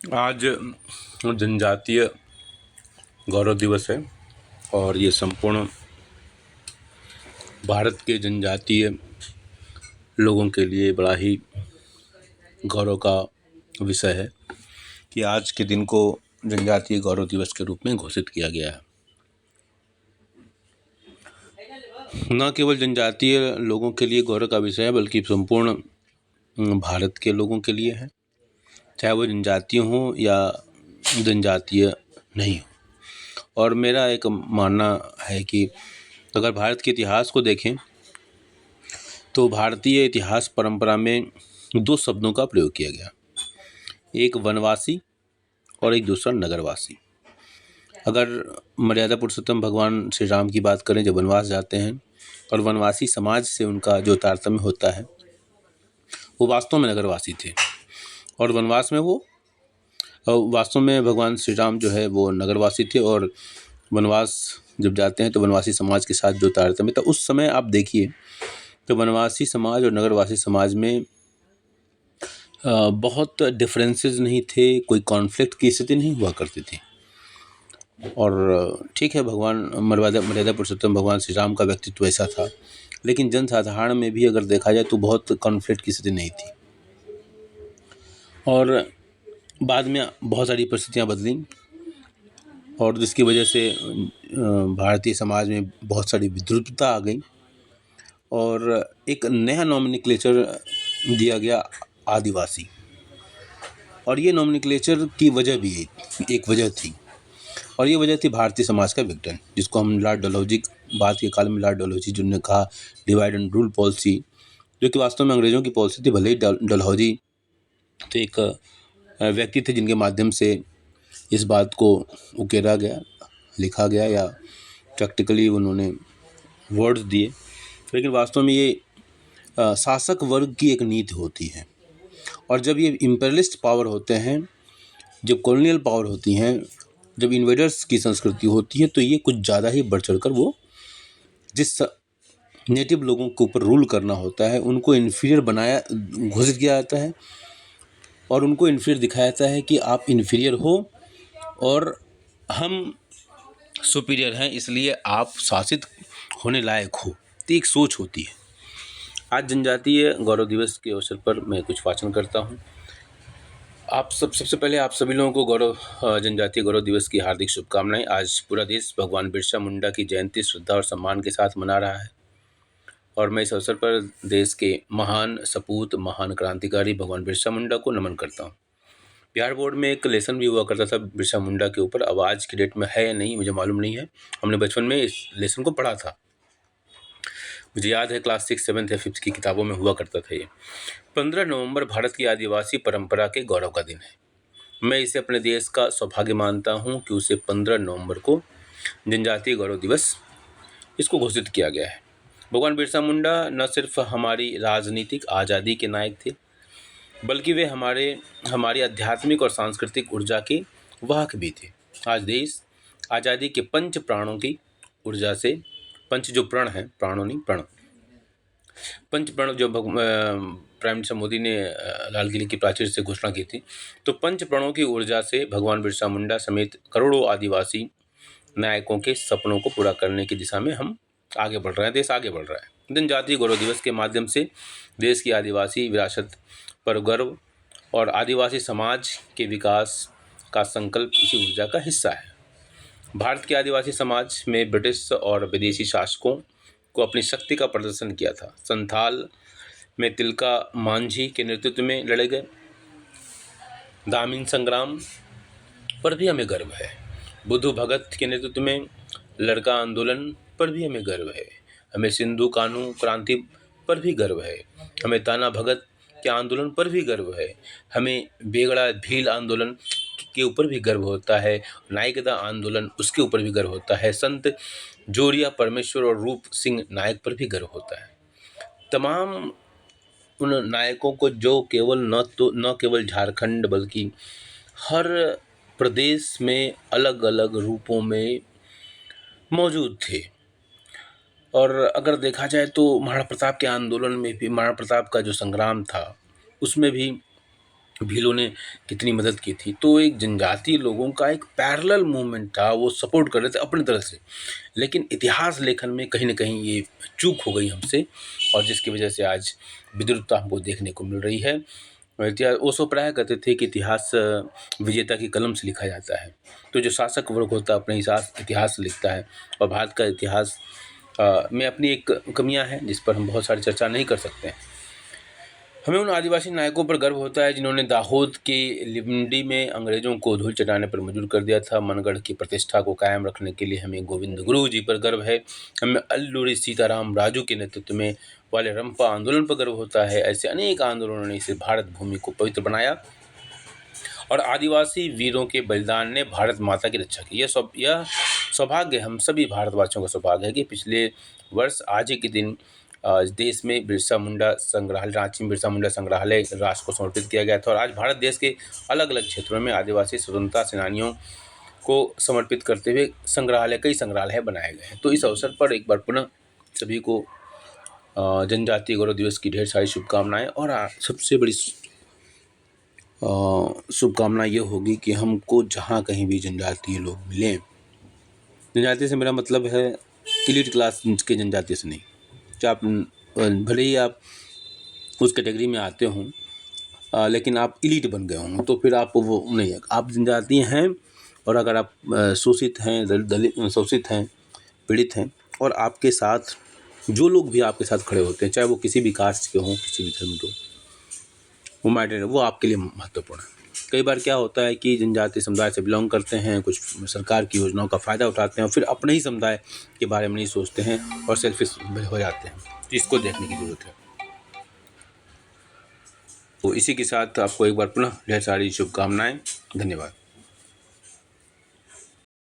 आज जनजातीय गौरव दिवस है और ये संपूर्ण भारत के जनजातीय लोगों के लिए बड़ा ही गौरव का विषय है कि आज के दिन को जनजातीय गौरव दिवस के रूप में घोषित किया गया है। न केवल जनजातीय लोगों के लिए गौरव का विषय है बल्कि संपूर्ण भारत के लोगों के लिए है, चाहे वो जनजातीय हों या जनजातीय नहीं हो। और मेरा एक मानना है कि अगर भारत के इतिहास को देखें तो भारतीय इतिहास परंपरा में दो शब्दों का प्रयोग किया गया, एक वनवासी और एक दूसरा नगरवासी। अगर मर्यादा पुरुषोत्तम भगवान श्री राम की बात करें, जब वनवास जाते हैं और वनवासी समाज से उनका जो तारतम्य होता है, वो वास्तव में नगरवासी थे और वनवास में वो वास्तव में भगवान श्री राम जो है वो नगरवासी थे। और वनवास जब जाते हैं तो वनवासी समाज के साथ जो तारतम्य था, उस समय आप देखिए तो वनवासी समाज और नगरवासी समाज में बहुत डिफरेंसेस नहीं थे, कोई कॉन्फ्लिक्ट की स्थिति नहीं हुआ करती थी। और ठीक है, भगवान मर्यादा पुरुषोत्तम भगवान श्री राम का व्यक्तित्व ऐसा था, लेकिन जनसाधारण में भी अगर देखा जाए तो बहुत कॉन्फ्लिक्ट की स्थिति नहीं थी। और बाद में बहुत सारी परिस्थितियाँ बदली और जिसकी वजह से भारतीय समाज में बहुत सारी विद्रुपता आ गई और एक नया नॉमेनक्लेचर दिया गया, आदिवासी। और ये नॉमेनक्लेचर की वजह भी एक वजह थी, और ये वजह थी भारतीय समाज का विघटन, जिसको हम लॉर्ड डलहौजी, बाद के काल में लॉर्ड डलहौजी जिन्होंने कहा डिवाइड एंड रूल पॉलिसी, जो कि वास्तव में अंग्रेजों की पॉलिसी थी। भले ही डलहौजी तो एक व्यक्ति थे जिनके माध्यम से इस बात को उकेरा गया, लिखा गया या प्रैक्टिकली उन्होंने वर्ड्स दिए, लेकिन वास्तव में ये शासक वर्ग की एक नीति होती है। और जब ये इम्पेरियलिस्ट पावर होते हैं, जब कॉलोनियल पावर होती हैं, जब इन्वेडर्स की संस्कृति होती है, तो ये कुछ ज़्यादा ही बढ़ चढ़ कर वो जिस नेटिव लोगों के ऊपर रूल करना होता है उनको इन्फीरियर घोषित किया जाता है और उनको इन्फीरियर दिखाया जाता है कि आप इन्फीरियर हो और हम सुपीरियर हैं, इसलिए आप शासित होने लायक हो। तो एक सोच होती है। आज जनजातीय गौरव दिवस के अवसर पर मैं कुछ वाचन करता हूँ। सबसे पहले आप सभी लोगों को जनजातीय गौरव दिवस की हार्दिक शुभकामनाएं। आज पूरा देश भगवान बिरसा मुंडा की जयंती श्रद्धा और सम्मान के साथ मना रहा है और मैं इस अवसर पर देश के महान सपूत, महान क्रांतिकारी भगवान बिरसा मुंडा को नमन करता हूँ। बिहार बोर्ड में एक लेसन भी हुआ करता था बिरसा मुंडा के ऊपर, अब आज की डेट में है या नहीं मुझे मालूम नहीं है। हमने बचपन में इस लेसन को पढ़ा था, मुझे याद है क्लास 6, 7 या 5 की किताबों में हुआ करता था। ये 15 नवंबर भारत की आदिवासी परंपरा के गौरव का दिन है। मैं इसे अपने देश का सौभाग्य मानता हूँ कि उसे 15 नवंबर को जनजातीय गौरव दिवस इसको घोषित किया गया है। भगवान बिरसा मुंडा न सिर्फ हमारी राजनीतिक आज़ादी के नायक थे, बल्कि वे हमारी आध्यात्मिक और सांस्कृतिक ऊर्जा के वाहक भी थे। आज देश आज़ादी के पंच प्राणों की ऊर्जा से, पंच जो प्रण है, प्राणों नहीं प्रण, पंच प्रण जो प्राइम मिनिस्टर मोदी ने लाल किले की प्राचीर से घोषणा की थी, तो पंच प्रणों की ऊर्जा से भगवान बिरसा मुंडा समेत करोड़ों आदिवासी नायकों के सपनों को पूरा करने की दिशा में हम आगे बढ़ रहे हैं, देश आगे बढ़ रहा है। जनजातीय गौरव दिवस के माध्यम से देश की आदिवासी विरासत पर गर्व और आदिवासी समाज के विकास का संकल्प इसी ऊर्जा का हिस्सा है। भारत के आदिवासी समाज में ब्रिटिश और विदेशी शासकों को अपनी शक्ति का प्रदर्शन किया था। संथाल में तिलका मांझी के नेतृत्व में लड़े गए दामिन संग्राम पर भी हमें गर्व है। बुद्धू भगत के नेतृत्व में लड़का आंदोलन पर भी हमें गर्व है। हमें सिंधु कानू क्रांति पर भी गर्व है। हमें ताना भगत के आंदोलन पर भी गर्व है। हमें बेगड़ा भील आंदोलन के ऊपर भी गर्व होता है। नायकदा आंदोलन उसके ऊपर भी गर्व होता है। संत जोरिया परमेश्वर और रूप सिंह नायक पर भी गर्व होता है। तमाम उन नायकों को जो न केवल झारखंड बल्कि हर प्रदेश में अलग अलग रूपों में मौजूद थे। और अगर देखा जाए तो महाराणा प्रताप के आंदोलन में भी, महाराणा प्रताप का जो संग्राम था उसमें भी भीलों ने कितनी मदद की थी। तो एक जनजातीय लोगों का एक पैरेलल मूवमेंट था, वो सपोर्ट कर रहे थे अपनी तरफ से। लेकिन इतिहास लेखन में कहीं न कहीं ये चूक हो गई हमसे, और जिसकी वजह से आज विद्रूपता हमको देखने को मिल रही है। इतिहास ओशो प्रायः कहते थे कि इतिहास विजेता की कलम से लिखा जाता है। तो जो शासक वर्ग होता है अपने हिसाब से इतिहास लिखता है, और भारत का इतिहास में अपनी एक कमियाँ हैं जिस पर हम बहुत सारी चर्चा नहीं कर सकते हैं। हमें उन आदिवासी नायकों पर गर्व होता है जिन्होंने दाहोद के लिमडी में अंग्रेजों को धूल चटाने पर मजबूर कर दिया था। मनगढ़ की प्रतिष्ठा को कायम रखने के लिए हमें गोविंद गुरु जी पर गर्व है। हमें अल्लूरी सीताराम राजू के नेतृत्व में वाले रंपा आंदोलन पर गर्व होता है। ऐसे अनेक आंदोलनों ने इसे भारत भूमि को पवित्र बनाया, और आदिवासी वीरों के बलिदान ने भारत माता की रक्षा की। यह सौभाग्य हम सभी भारतवासियों का सौभाग्य है कि पिछले वर्ष आज ही के दिन देश में बिरसा मुंडा संग्रहालय, रांची में बिरसा मुंडा संग्रहालय राष्ट्र को समर्पित किया गया था। और आज भारत देश के अलग अलग क्षेत्रों में आदिवासी स्वतंत्रता सेनानियों को समर्पित करते हुए कई संग्रहालय बनाए गए हैं। तो इस अवसर पर एक बार पुनः सभी को जनजातीय गौरव दिवस की ढेर सारी शुभकामनाएं। और सबसे बड़ी शुभकामना ये होगी कि हमको जहाँ कहीं भी जनजातीय लोग मिलें, जनजातीय से मेरा मतलब है एलीट क्लास के जनजातीय से नहीं, चाहे आप भले ही आप उस कैटेगरी में आते हों, लेकिन आप एलीट बन गए हों, तो फिर आप वो नहीं है। आप जनजातीय हैं, और अगर आप शोषित हैं, दलित शोषित हैं, पीड़ित हैं, और आपके साथ जो लोग भी आपके साथ खड़े होते हैं, चाहे वो किसी भी कास्ट के हों, किसी भी धर्म के हों, वो आपके लिए महत्वपूर्ण है। कई बार क्या होता है कि जनजातीय समुदाय से बिलोंग करते हैं, कुछ सरकार की योजनाओं का फ़ायदा उठाते हैं, और फिर अपने ही समुदाय के बारे में नहीं सोचते हैं और सेल्फिश हो जाते हैं। तो इसको देखने की ज़रूरत है। तो इसी के साथ आपको एक बार पुनः ढेर सारी शुभकामनाएं। धन्यवाद।